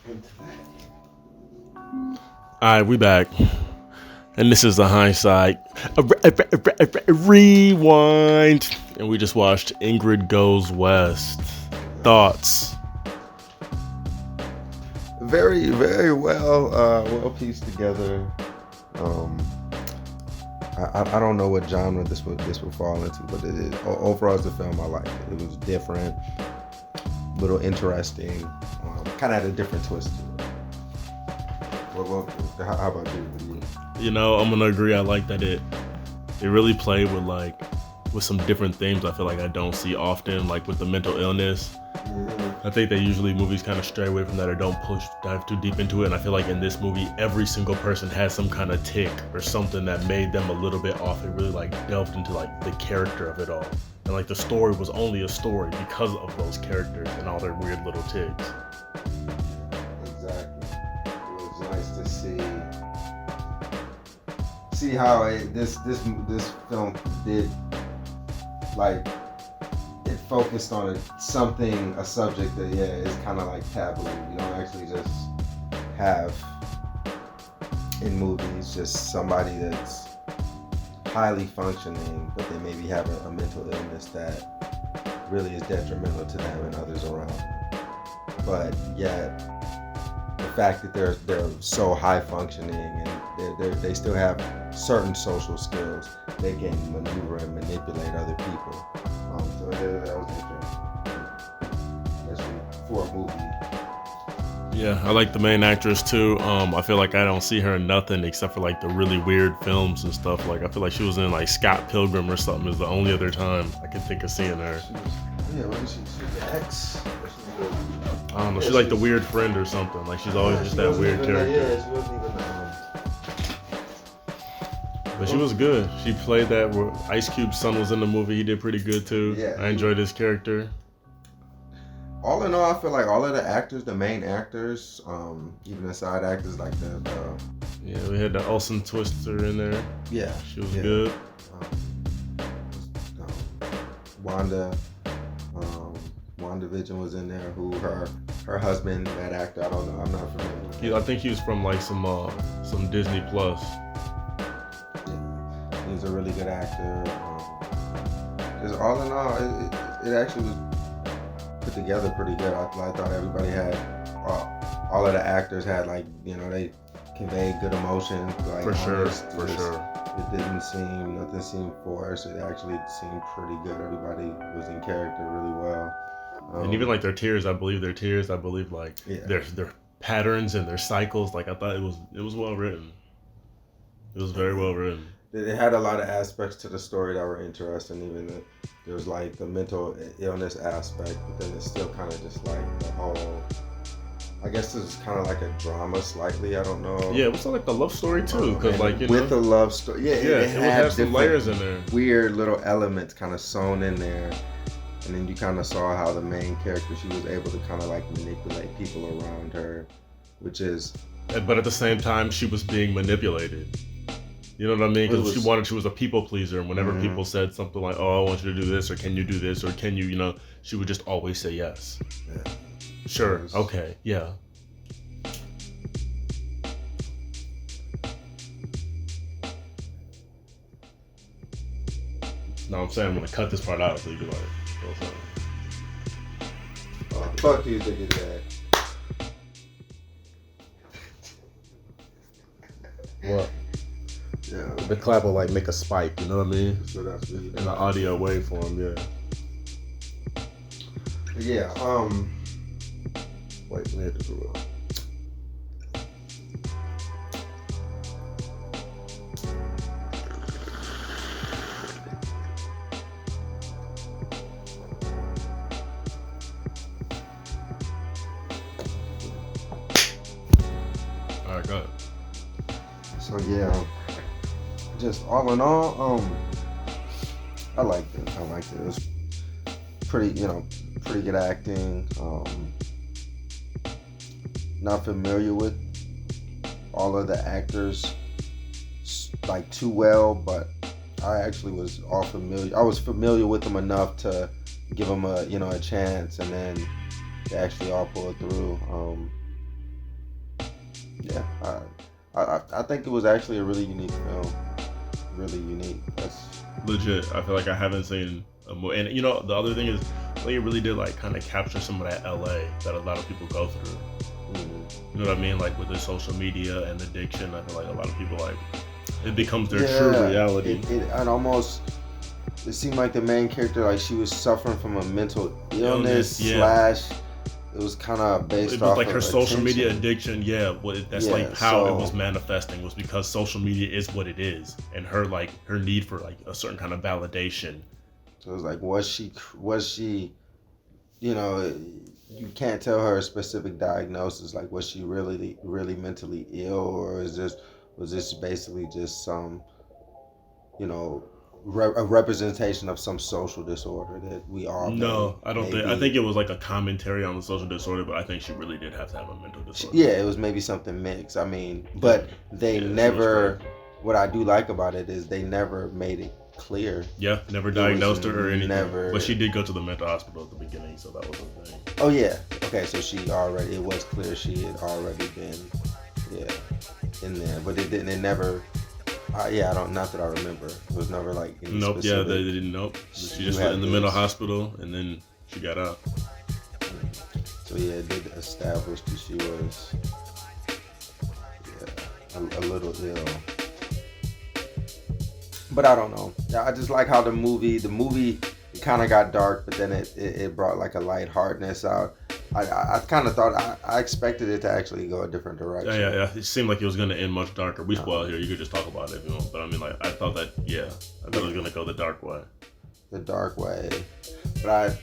All right, we back, and this is the hindsight rewind, and we just watched Ingrid Goes West. Thoughts? Very, very well pieced together. I don't know what genre this would fall into, but overall as a film, I liked it. It was different, little interesting, kind of had a different twist to it. How about you? You know, I'm gonna agree. I like that it really played with some different themes. I feel like I don't see often, like with the mental illness. I think that usually movies kind of stray away from that or don't dive too deep into it. And I feel like in this movie, every single person had some kind of tick or something that made them a little bit off. It really delved into the character of it all. And the story was only a story because of those characters and all their weird little ticks. Exactly. It was nice to see how this film did it focused on a subject that is kind of taboo. You don't actually just have in movies just somebody that's highly functioning, but they maybe have a mental illness that really is detrimental to them and others around them. But yet, the fact that they're so high functioning and they still have certain social skills, they can maneuver and manipulate other people. So that was interesting, especially for a movie. Yeah, I like the main actress too. I feel like I don't see her in nothing except for the really weird films and stuff. I feel like she was in Scott Pilgrim or something is the only other time I can think of seeing her. What is she? She's the ex. I don't know. She's the weird friend or something. She's always just that weird character. She wasn't even. But she was good. She played that where Ice Cube's son was in the movie. He did pretty good too. Yeah. I enjoyed his character. All in all, I feel like all of the actors, the main actors, even the side actors, Yeah, we had the Olsen Twister in there. Yeah. She was good. WandaVision was in there. Who her husband, that actor, I don't know. I'm not familiar. I think he was from some Disney Plus. He was a really good actor. Just all in all, it actually was put together pretty good. I thought everybody had, all of the actors had they conveyed good emotion. For sure. Nothing seemed forced. It actually seemed pretty good. Everybody was in character really well. And even their tears, I believe their patterns and their cycles. I thought it was well written. It was very well written. It had a lot of aspects to the story that were interesting. Even there was the mental illness aspect, but then it's still kind of just the whole. I guess this is kind of a drama slightly. I don't know. Yeah, it was like the love story too, because with the love story, it had some layers in there. Weird little elements kind of sewn in there, and then you kind of saw how the main character, she was able to kind of manipulate people around her, which is. But at the same time, she was being manipulated. You know what I mean? Because she was a people pleaser, and whenever people said something like, "Oh, I want you to do this," or "Can you do this?" or "Can you," she would just always say yes. Yeah. Sure. Okay. Yeah. No, I'm saying I'm gonna cut this part out so you can fuck you, nigga, that. What? Yeah. The clap will make a spike, you know what I mean? So that's really in the audio waveform, yeah. Yeah, wait, let me hit this real. Alright, go ahead. So yeah, just all in all, I liked it. It was pretty good acting. Not familiar with all of the actors too well, but I actually was all familiar. I was familiar with them enough to give them a chance, and then they actually all pulled through. Yeah, I think it was actually a really unique film. Really unique. That's Legit. I feel like I haven't seen a movie. And you know, the other thing is, I think it really did like kind of capture some of that LA that a lot of people go through. You know what I mean? Like with the social media and addiction, I feel like a lot of people like it becomes their true reality. And almost it seemed like the main character, like she was suffering from a mental illness slash. It was kind of based it was off like of her social attention. media addiction. Yeah, that's like how it was manifesting was because social media is what it is, and her need for like a certain kind of validation. So it was like, was she, you know, you can't tell her a specific diagnosis. Like, was she really mentally ill, or was this basically just some, you know, a representation of some social disorder that we all I don't think. I think it was like a commentary on the social disorder, but I think she really did have to have a mental disorder. Yeah, it was maybe something mixed. I mean, but they never. What I do like about it is they never made it clear. Yeah, never diagnosed her or anything. Never. But she did go to the mental hospital at the beginning, so that was a thing. Oh yeah. Okay, so it was clear she had already been, in there, but it didn't. It never. Not that I remember. It was never like any nope. Specific. Yeah, they didn't. Nope. She just went in the mental hospital, and then she got out. So it did establish that she was, a little ill. But I don't know. I just like how the movie it kind of got dark, but then it brought like a lightheartedness out. I kind of thought I expected it to actually go a different direction. Yeah. It seemed like it was going to end much darker. We spoil here. You could just talk about it if you want. But I mean, like, I thought it was going to go the dark way. The dark way. But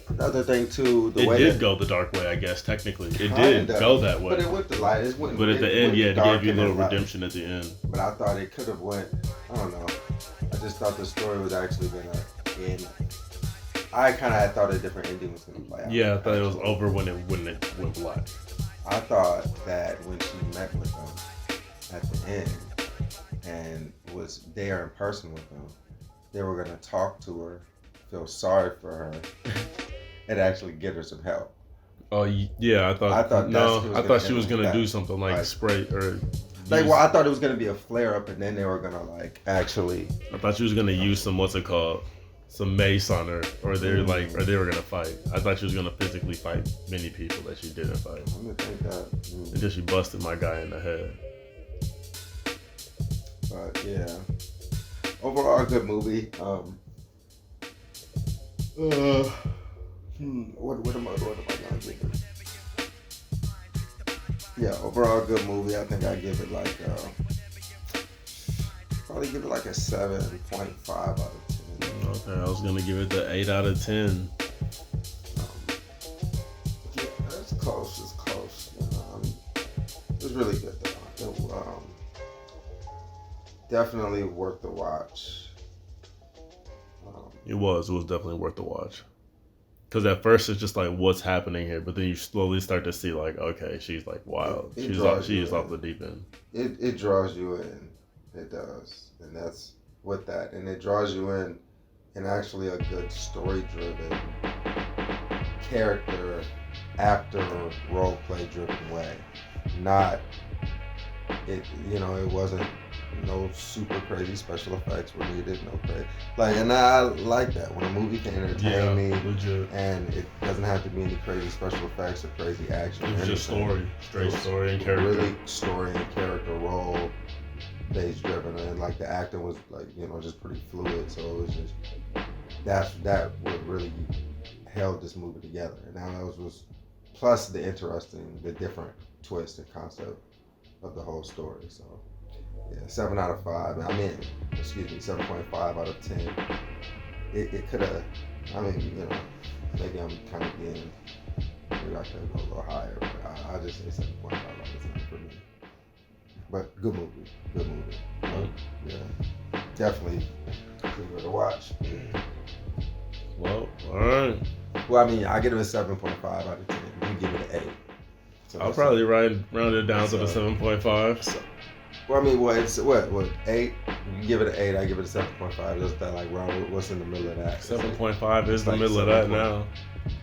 another thing too, it did go the dark way. I guess technically it did go that way. But it went the light. But at the end, it gave you a little redemption at the end. But I thought it could have went. I don't know. I just thought the story was actually gonna end. I kind of had thought a different ending was going to play out. Yeah, I thought it was over when it went black. I thought that when she met with him at the end and was there in person with him, they were going to talk to her, feel sorry for her, and actually get her some help. Oh yeah, I thought she was going to do something like spray or. I thought it was going to be a flare up, and then they were going to like actually. I thought she was going to use some mace on her, or they were gonna fight. I thought she was gonna physically fight many people that she didn't fight. I'm gonna think that. Until she busted my guy in the head. But yeah, overall a good movie. What am I gonna give it? Yeah, overall a good movie. I think I give it like probably give it like a 7.5 out of 10. Okay, I was gonna give it the 8 out of 10. Yeah, it's close. It's close. It was really good though. Definitely worth the watch. It was definitely worth the watch. Because at first it's just like, what's happening here? But then you slowly start to see like, okay, she's like wild. She is off the deep end. It draws you in. It does, and that's with that, and it draws you in actually a good story-driven, character, actor, role-play driven way. Not it. It wasn't no super crazy special effects were needed. No crazy and I like that when a movie can entertain me, legit. And it doesn't have to be any crazy special effects or crazy action. It's just straight story and character. Really story and character role. Stage driven, and like the acting was like just pretty fluid, so it was just that what really held this movie together. And now that was plus the different twist and concept of the whole story. So yeah, 7 out of 5. 7.5 out of 10. It could have. Maybe I'm kind of being. Maybe I could go a little higher, but I just say 7.5 out of 10 for me. But good movie. Yeah, definitely good to watch. Well, all right. Well, I give it a 7.5 out of 10. You can give it an 8. So I'll probably round it down to the 7.5. So, it's what 8? You give it an 8. I give it a 7.5. Just that what's in the middle of that? 7.5 is the middle of that now.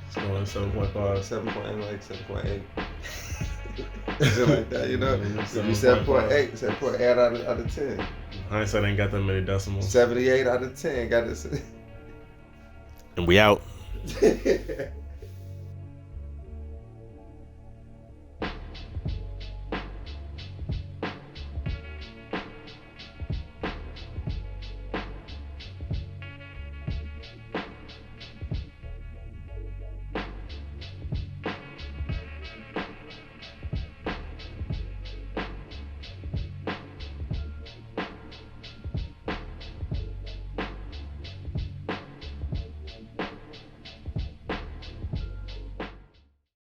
It's going 7.5. 7.8. Shit like that, you know. If you 7.8, 7.8 out of 10. Hindsight ain't got that many decimals. 78 out of 10. Got this. And we out.